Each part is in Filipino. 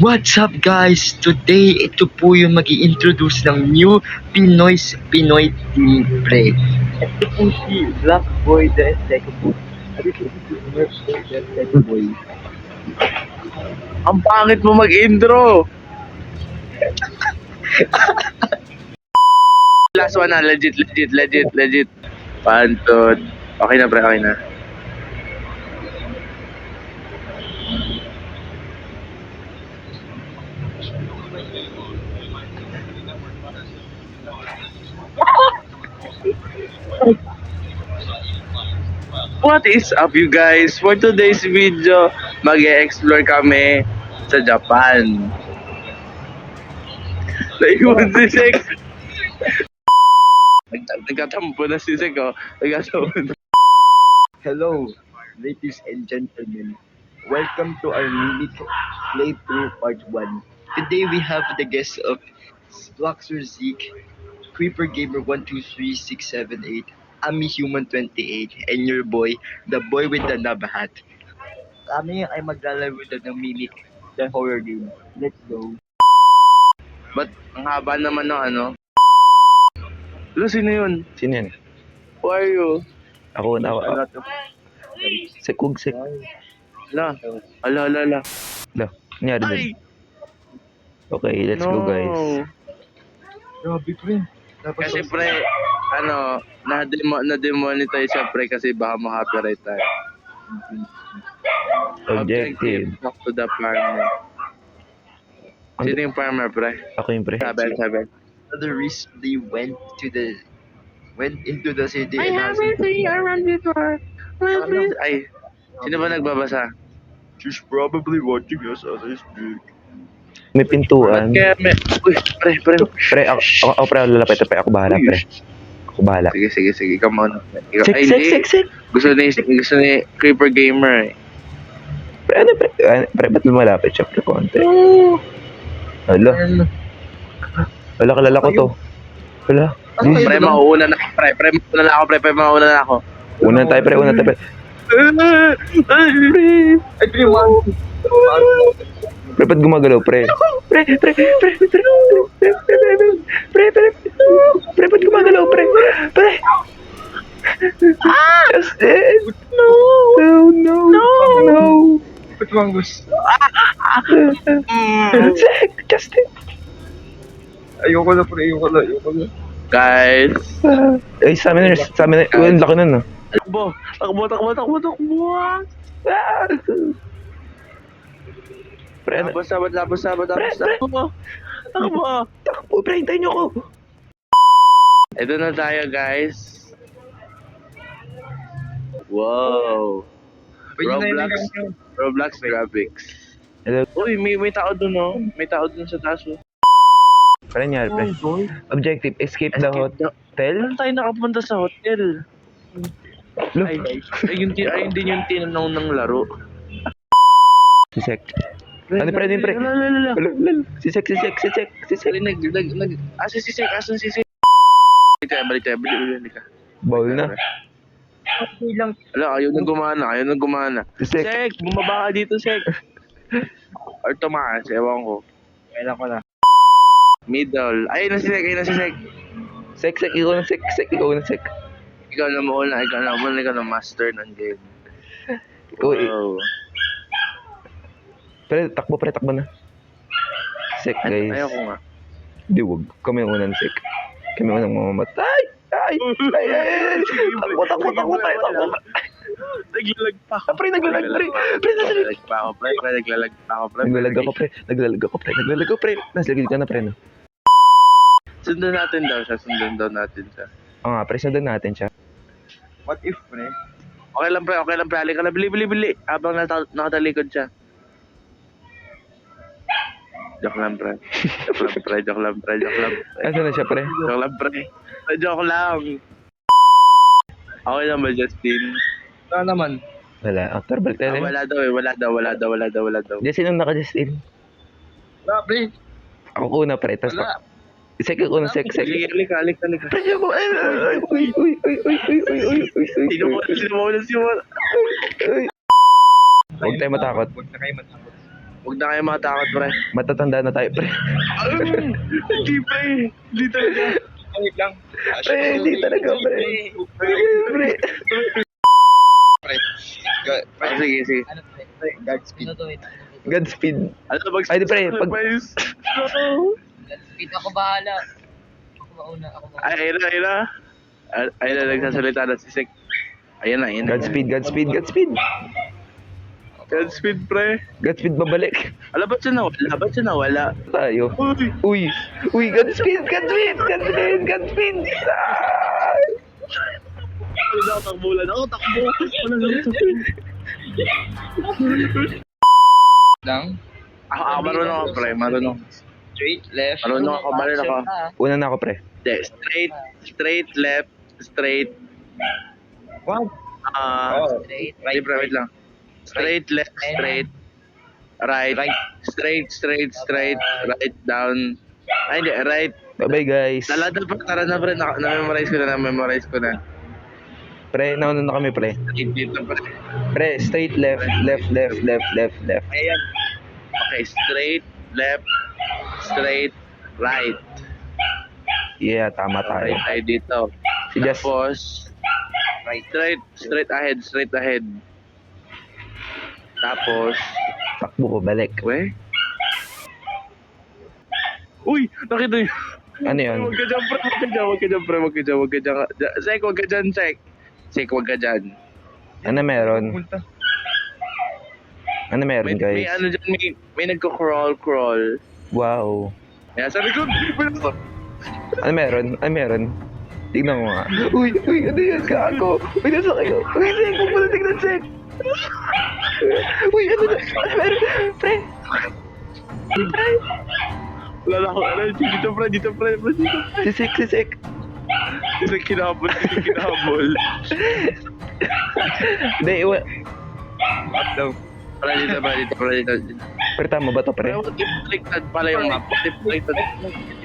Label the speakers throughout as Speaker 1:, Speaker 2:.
Speaker 1: What's up guys? Today, ito po yung mag-i-introduce ng new Pinoy Team Pre. Ito po si Black Boy the Second. At ito po si Merch Boy the Second Boy.
Speaker 2: Ang pangit mo mag-intro. Last one na, legit. Pantot. Okay na pre, okay na. What is up you guys? For today's video, mag-e-explore kami sa Japan. Naiwan si Sek. Nagkatampo na si Sek, oh. Nagkatampo na.
Speaker 1: Hello, ladies and gentlemen. Welcome to our mini playthrough part 1. Today we have the guest of Fluxer Zeke, Creeper Gamer 123678, Ami Human 28, and your boy, the boy with the nub hat. Kami ay maglalaro ng Mimic, the horror game. Let's go.
Speaker 2: Ba't ang haba naman ng ano? Lo, sino yun?
Speaker 3: Sino yan?
Speaker 2: Who are you?
Speaker 3: Ako na ako.
Speaker 2: Ala, to.
Speaker 3: Sekug.
Speaker 2: Ala.
Speaker 3: Lo, nangyari doon.
Speaker 2: Ay!
Speaker 3: Okay, let's go guys.
Speaker 1: Grabe pre.
Speaker 2: Kasi pre, ano, na-demonetize siya pre kasi baka ma-copyright tayo.
Speaker 3: Objective.
Speaker 2: Talk to the farmer. Sino yung farmer pre?
Speaker 3: Ako yung pre.
Speaker 2: Sabi.
Speaker 1: Another recently went into the city
Speaker 2: I
Speaker 1: and
Speaker 2: haven't seen around before. Ay, sino ba nagbabasa?
Speaker 1: she's probably watching us as I speak.
Speaker 3: May pintuan.
Speaker 2: Kaya may... Uy, pre.
Speaker 3: Pre, ako pre, lalapit pre. Ako bahala pre. Ako bahala.
Speaker 2: Sige, ikaw muna.
Speaker 3: Sek.
Speaker 2: Gusto ni Creeper Gamer eh.
Speaker 3: Pre, ano pre? Pre, ba't lumalapit siya pre konti? Hala. Wala, kalala ko to. Wala.
Speaker 2: Pre, mauuna na ako.
Speaker 3: Una tayo pre. Pre, ba't gumagalaw pre? Pre, ba't gumagalaw pre? Pre! Justin! No!
Speaker 1: Ba't mangus?
Speaker 3: Zek! Justin!
Speaker 1: Ayoko na pre, ayoko na.
Speaker 2: Guys.
Speaker 3: Ay, sa amin, uy, laki nun no?
Speaker 2: Takbo.
Speaker 3: Pre, ano?
Speaker 2: Labos. Takbo.
Speaker 3: Takbo, pre, hintayin niyo ako.
Speaker 2: Ito na tayo guys. Wow. Roblox graphics.
Speaker 3: Hello?
Speaker 2: Uy, may tao dun oh. May tao dun sa taas oh.
Speaker 3: Ano nangyari, pre? Objective, escape the hotel?
Speaker 2: Saan tayo nakapunta sa hotel?
Speaker 3: Lo,
Speaker 2: Ayun din yung tinanong ng laro.
Speaker 3: si Sek. Ano pre?
Speaker 2: Lala.
Speaker 3: Si Sek.
Speaker 2: Si Sek. Asan si Sek? Balik tayo. Balik ka.
Speaker 3: Bawal na.
Speaker 1: Okay lang.
Speaker 2: Ala, ayaw nang gumana.
Speaker 3: Si Sek.
Speaker 2: Sek, bumaba ka dito, Sek. Or tumakas, ewan ko.
Speaker 1: Kailan ko na.
Speaker 2: Middle. Ayun na si Sek.
Speaker 3: Sek, ikaw na Sek.
Speaker 2: Ikaw na mauna, ikaw na master ng game.
Speaker 3: Uy,
Speaker 2: Wow.
Speaker 3: pre, takbo na. Sek, guys.
Speaker 2: Ayoko nga.
Speaker 3: Di, wag. Kami ang unang Sek. Kami ang unang mamamatay. Ay. Takbo.
Speaker 2: Naglalag pa ako.
Speaker 3: Pre, naglalag, pre.
Speaker 2: Naglalag pa ako, pre.
Speaker 3: Naglalag ako, pre. Nasa ligid ka na, pre, no?
Speaker 2: Sundan daw natin siya.
Speaker 3: Oo nga, pre, sundan natin siya.
Speaker 1: What if pre?
Speaker 2: Okay lang, pre. Halika na, bili. Habang nakatalikod siya. Joke lang, pre.
Speaker 3: Asan na siya, pre?
Speaker 2: Joke lang. Okay lang ba, Justin?
Speaker 1: Wala naman.
Speaker 3: Wala. Tara, balik tayo.
Speaker 2: Wala daw.
Speaker 3: Hindi, sinong naka-Justin?
Speaker 1: Wala pre.
Speaker 3: Ako una, pre. Tapos,
Speaker 1: Wala.
Speaker 3: Sek ako na Sek.
Speaker 2: Sige, halika.
Speaker 3: Pre, ako. Uy.
Speaker 2: Sino mo?
Speaker 3: Huwag tayo matakot.
Speaker 1: Huwag na kayo matakot.
Speaker 2: Huwag na kayo matakot, pre.
Speaker 3: Matatanda na tayo, pre.
Speaker 2: Hindi, pre. Hindi talaga.
Speaker 1: Wait lang.
Speaker 3: Pre, hindi talaga, pre. Pre.
Speaker 1: Pre.
Speaker 2: Sige, sige.
Speaker 4: Ano pre?
Speaker 1: Godspeed.
Speaker 4: Ano to? Wait.
Speaker 3: Godspeed.
Speaker 2: Ano ba?
Speaker 3: Ay, di, pre, pag-
Speaker 4: Speed ako bahala. Ako mauna.
Speaker 2: Ay, ayun na. Ayun na, nagsasalita na si Sek. Ayun na, ayun na.
Speaker 3: Godspeed, Godspeed, Godspeed.
Speaker 2: Godspeed, pre.
Speaker 3: Godspeed, babalik.
Speaker 2: Alam, ba't siya nawala? Ba't siya nawala?
Speaker 3: Tayo.
Speaker 2: Uy!
Speaker 3: Uy, Godspeed, Godspeed, Godspeed, Godspeed. Ah!
Speaker 2: Ano na ako takbulan? Ako takbo. Ano na ito?
Speaker 1: Lang.
Speaker 2: Ako marunong ako, pre. Marunong.
Speaker 1: Straight, left.
Speaker 2: Marunong ako, marunong ako.
Speaker 3: Una na ako, pre.
Speaker 2: Hindi, straight, left, straight.
Speaker 1: Wow.
Speaker 4: Straight.
Speaker 2: Hindi, pre, wait lang. Straight, left, straight. Right. Straight, right, down. Ay, hindi, right.
Speaker 3: Bye-bye, guys.
Speaker 2: Lalada pa, tara na, pre. Na-memorize ko na.
Speaker 3: Pre, nauna na kami, pre.
Speaker 2: Straight dito, pre.
Speaker 3: Pre, straight, left, left, left, left, left, left.
Speaker 2: Ayan. Okay, straight, left, straight, right.
Speaker 3: Yeah, tama tayo.
Speaker 2: Right tayo dito.
Speaker 3: Si Jess.
Speaker 2: Tapos, right, straight ahead. Tapos,
Speaker 3: Takbo ko, balik.
Speaker 2: we? Uy, nakita niyo.
Speaker 3: Ano yun?
Speaker 2: Huwag ka dyan, pre. Huwag ka dyan. Sek, huwag ka dyan, Sek. Sek, huwag ka dyan.
Speaker 3: Ano meron? Ano meron,
Speaker 2: May
Speaker 3: guys?
Speaker 2: ano dyan, may nagko-crawl.
Speaker 3: Wow.
Speaker 2: Kaya sa likod,
Speaker 3: Ano meron? Ano meron? Tignan mo nga. Uy, ano yan? Gago. Uy, nasa kayo. Uy, Sek, huwag mo na tignan, Sek. Uy, ano na? Ano meron? Pre.
Speaker 2: wala na ako, dito, pre.
Speaker 3: Si Sek.
Speaker 2: Kasi kinabol.
Speaker 3: Hindi, iwa.
Speaker 2: Para dito.
Speaker 3: Pre, tama ba to, pre?
Speaker 2: Pero baliktad pala yung map. Baliktad.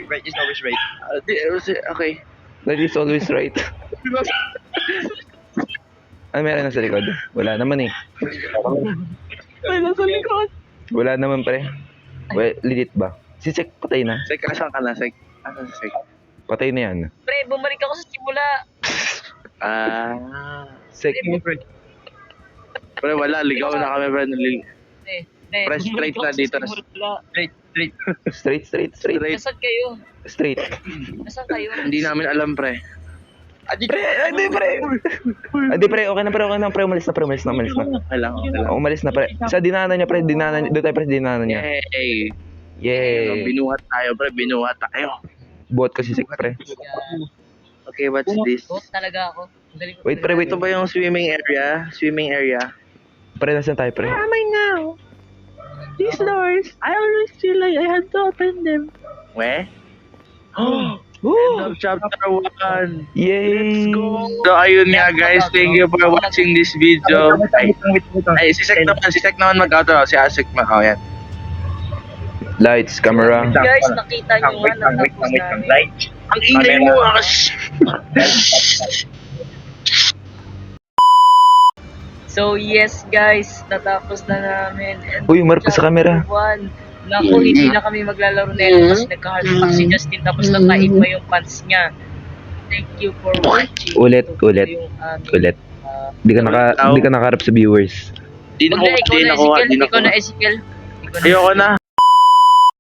Speaker 1: Right is always right.
Speaker 2: Okay.
Speaker 3: That is always right. Ano meron nasa likod? Wala naman eh.
Speaker 2: Ay, nasa likod.
Speaker 3: Wala naman, pre. Well, legit ba? Si Sek, patay na.
Speaker 2: Sek, asan ka na, Sek? Asan si Sek?
Speaker 3: Patay na yan.
Speaker 4: Pre, bumalik ako sa simula.
Speaker 3: Sek,
Speaker 2: Pero wala, ligaw na kami, bro.
Speaker 4: Pre,
Speaker 2: Press straight na dito.
Speaker 1: Straight.
Speaker 3: straight.
Speaker 2: Straight.
Speaker 4: Nasaan kayo?
Speaker 3: Straight.
Speaker 4: Nasaan kayo?
Speaker 2: Hindi namin alam, pre.
Speaker 3: Pre, hindi, pre. Hindi, pre, okay na, pre. Umalis na.
Speaker 2: Okay lang.
Speaker 3: Umalis na, pre. Sa dinaanan niya, pre. Doon tayo, pre, dinaanan niya.
Speaker 2: Yay!
Speaker 3: Yay.
Speaker 2: Binuhat tayo.
Speaker 3: Buhat ko si Sek, pre.
Speaker 2: Okay, what's this?
Speaker 4: Boss talaga ako. Ang galing ko.
Speaker 3: Wait, pre, wait.
Speaker 2: Ito ba yung swimming area?
Speaker 3: Pre, nasan tayo, pre?
Speaker 2: now? These doors, I always feel like I had to open them. Weh? End of chapter 1.
Speaker 3: Yay.
Speaker 2: Let's go! So, ayun nga guys. Thank you for watching this video. Ay, si Sek naman mag-outro. Si Asik oh, yan.
Speaker 3: Lights, camera.
Speaker 4: Guys, nakita nyo nga natapos namin.
Speaker 2: Ang ingay mo,
Speaker 4: So yes guys, natapos na namin. And
Speaker 3: Uy, umarap ka sa camera.
Speaker 4: Chapter 1. Naku, hindi na kami maglalaro na ito kasi nagka-heart pack si Justin tapos nataid pa yung pants niya. Thank you for watching.
Speaker 3: Ulit.
Speaker 4: Ito po yung aming,
Speaker 3: Di ka nakaharap sa viewers.
Speaker 2: Di na
Speaker 4: Ikaw na
Speaker 2: kuha.
Speaker 4: Ezekiel.
Speaker 2: Ayoko na.